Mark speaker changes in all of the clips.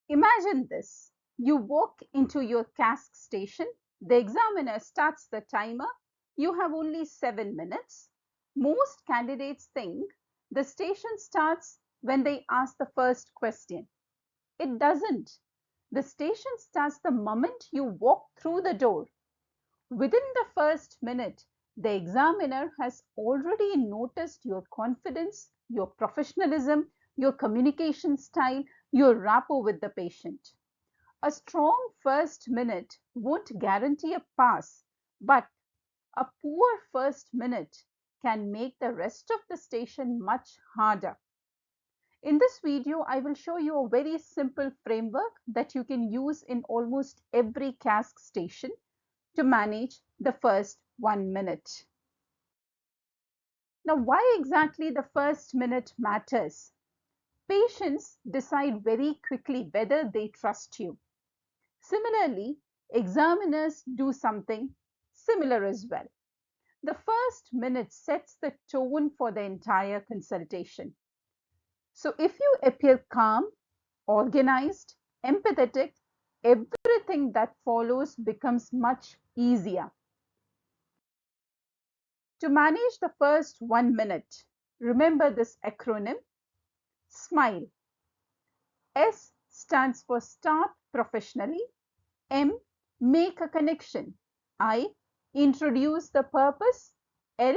Speaker 1: Imagine this. You walk into your CASC station. The examiner starts the timer. You have only 7 minutes. Most candidates think the station starts when they ask the first question. It doesn't. The station starts the moment you walk through the door. Within the first minute, the examiner has already noticed your confidence, your professionalism, your communication style, your rapport with the patient. A strong first minute won't guarantee a pass, but a poor first minute can make the rest of the station much harder. In this video, I will show you a very simple framework that you can use in almost every CASC station to manage the first 1 minute. Now, why exactly the first minute matters? Patients decide very quickly whether they trust you. Similarly, examiners do something similar as well. The first minute sets the tone for the entire consultation. So if you appear calm, organized, empathetic, everything that follows becomes much easier. To manage the first 1 minute, remember this acronym: SMILE. S stands for start professionally. M, make a connection. I, introduce the purpose. L,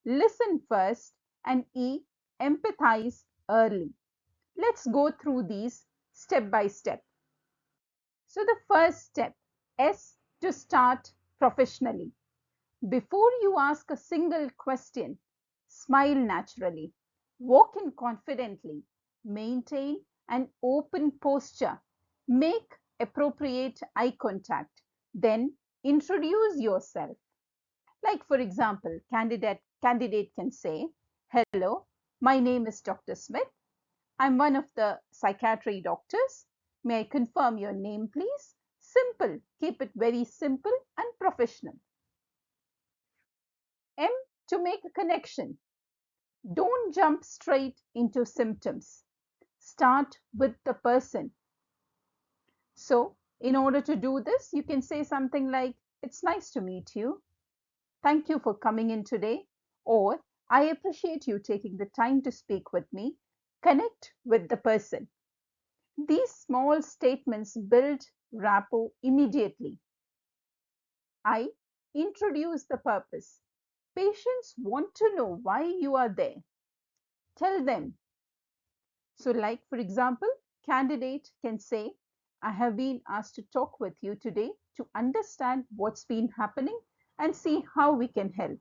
Speaker 1: listen first. And E, empathize early. Let's go through these step by step. So the first step, S, to start professionally. Before you ask a single question, smile naturally, walk in confidently, maintain an open posture, make appropriate eye contact, then introduce yourself. Like for example, candidate can say, "Hello, my name is Dr. Smith. I'm one of the psychiatry doctors. May I confirm your name, please?" Simple. Keep it very simple and professional. M, to make a connection. Don't jump straight into symptoms. Start with the person. So, in order to do this, you can say something like, "It's nice to meet you. Thank you for coming in today." Or, "I appreciate you taking the time to speak with me." Connect with the person. These small statements build rapport immediately. I, introduce the purpose. Patients want to know why you are there. Tell them. So like for example, candidate can say, "I have been asked to talk with you today to understand what's been happening and see how we can help."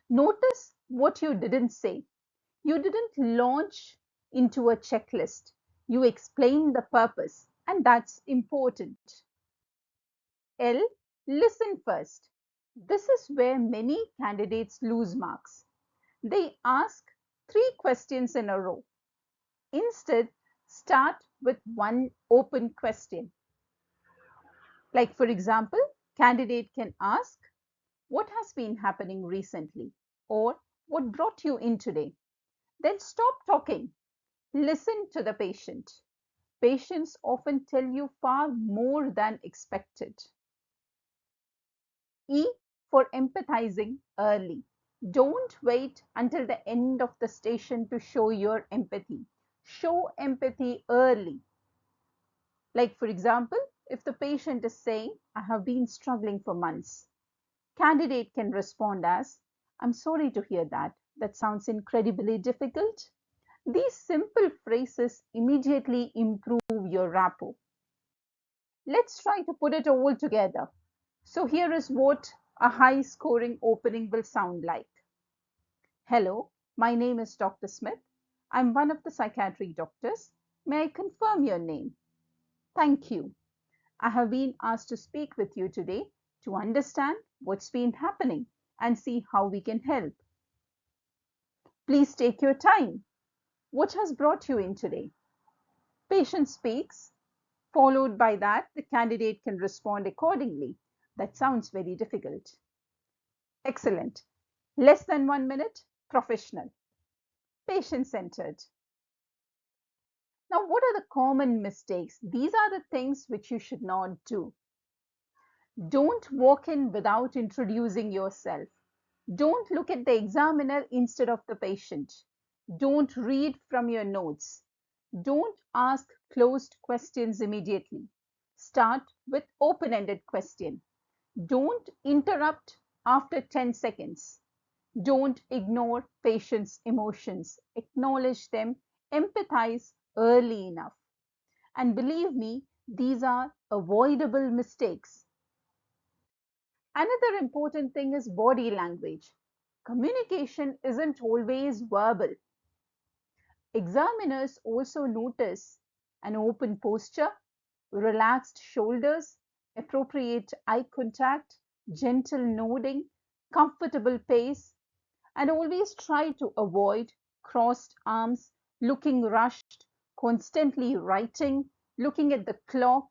Speaker 1: Notice what you didn't say. You didn't launch into a checklist. You explained the purpose, and that's important. L, listen first. This is where many candidates lose marks. They ask 3 questions in a row. Instead, start with one open question. Like for example, candidate can ask, "What has been happening recently?" Or, "What brought you in today?" Then stop talking. Listen to the patient. Patients often tell you far more than expected. E, for empathizing early. Don't wait until the end of the station to show your empathy. Show empathy early. Like for example, if the patient is saying, "I have been struggling for months," candidate can respond as, "I'm sorry to hear that. That sounds incredibly difficult." These simple phrases immediately improve your rapport. Let's try to put it all together. So here is what a high scoring opening will sound like. "Hello, my name is Dr. Smith. I'm one of the psychiatry doctors. May I confirm your name? Thank you. I have been asked to speak with you today to understand what's been happening and see how we can help. Please take your time. What has brought you in today?" Patient speaks, followed by that the candidate can respond accordingly. "That sounds very difficult." Excellent. Less than 1 minute, professional. Patient centered. Now, what are the common mistakes? These are the things which you should not do. Don't walk in without introducing yourself. Don't look at the examiner instead of the patient. Don't read from your notes. Don't ask closed questions immediately. Start with open-ended question. Don't interrupt after 10 seconds. Don't ignore patients' emotions. Acknowledge them. Empathize early enough. And believe me, these are avoidable mistakes. Another important thing is body language. Communication isn't always verbal. Examiners also notice an open posture, relaxed shoulders, appropriate eye contact, gentle nodding, comfortable pace, and always try to avoid crossed arms, looking rushed, constantly writing, looking at the clock.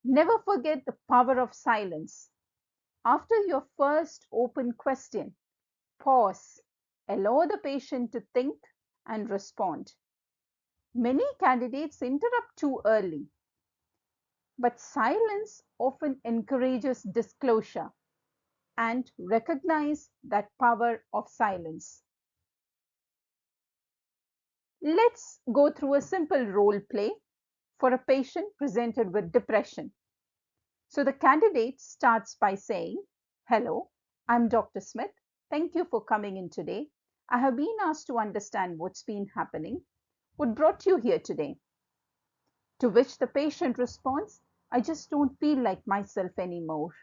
Speaker 1: Never forget the power of silence. After your first open question, pause, allow the patient to think and respond. Many candidates interrupt too early, but silence often encourages disclosure, and recognize that power of silence. Let's go through a simple role play for a patient presented with depression. So the candidate starts by saying, "Hello, I'm Dr. Smith. Thank you for coming in today. I have been asked to understand what's been happening. What brought you here today?" To which the patient responds, "I just don't feel like myself anymore."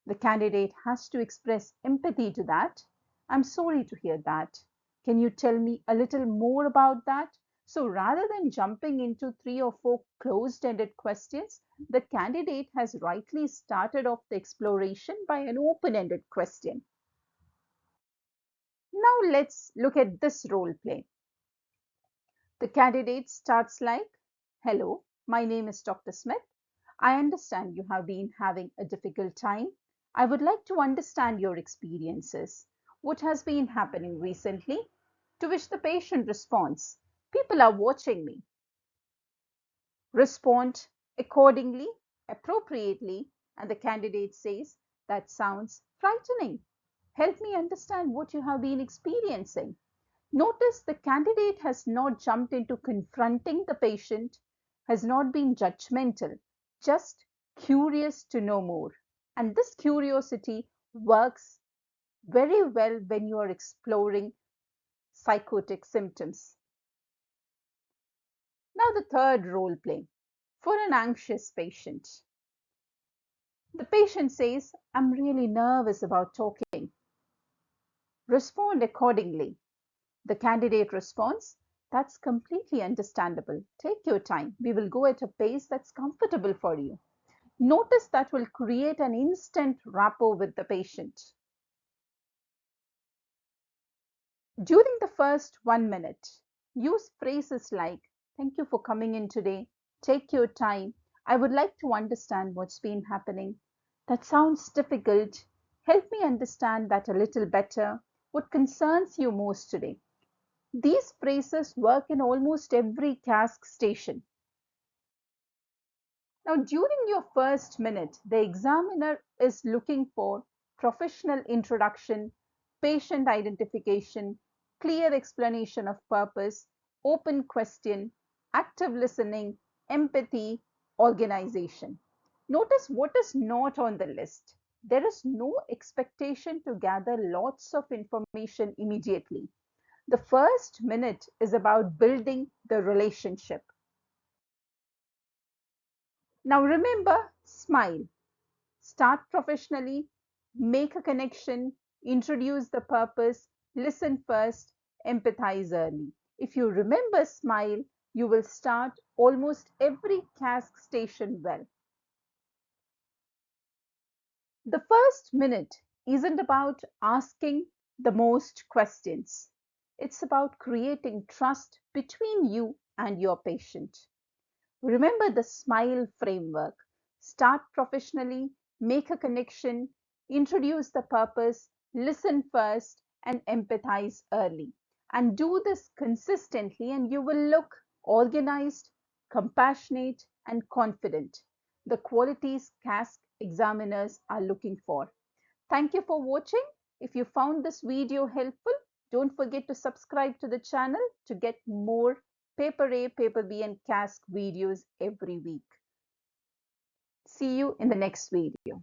Speaker 1: The candidate has to express empathy to that. "I'm sorry to hear that. Can you tell me a little more about that?" So rather than jumping into three or four closed ended questions, the candidate has rightly started off the exploration by an open ended question. Now let's look at this role play. The candidate starts like, "Hello, my name is Dr. Smith. I understand you have been having a difficult time. I would like to understand your experiences. What has been happening recently?" To which the patient responds, "People are watching me." Respond accordingly, appropriately, and the candidate says, "That sounds frightening. Help me understand what you have been experiencing." Notice the candidate has not jumped into confronting the patient, has not been judgmental, just curious to know more. And this curiosity works very well when you are exploring psychotic symptoms. Now, the third role play for an anxious patient. The patient says, "I'm really nervous about talking." Respond accordingly. The candidate responds, "That's completely understandable. Take your time. We will go at a pace that's comfortable for you." Notice that will create an instant rapport with the patient. During the first 1 minute, use phrases like, "Thank you for coming in today. Take your time. I would like to understand what's been happening. That sounds difficult. Help me understand that a little better. What concerns you most today?" These phrases work in almost every CASC station. Now, during your first minute, the examiner is looking for professional introduction, patient identification, clear explanation of purpose, open question, active listening, empathy, organization. Notice what is not on the list. There is no expectation to gather lots of information immediately. The first minute is about building the relationship. Now remember, smile. Start professionally, make a connection, introduce the purpose, listen first, empathize early. If you remember smile, you will start almost every CASC station well. The first minute isn't about asking the most questions. It's about creating trust between you and your patient. Remember the SMILE framework. Start professionally, make a connection, introduce the purpose, listen first, and empathize early. And do this consistently, and you will look organized, compassionate, and confident. The qualities CASC examiners are looking for. Thank you for watching. If you found this video helpful, don't forget to subscribe to the channel to get more Paper A, Paper B, and CASC videos every week. See you in the next video.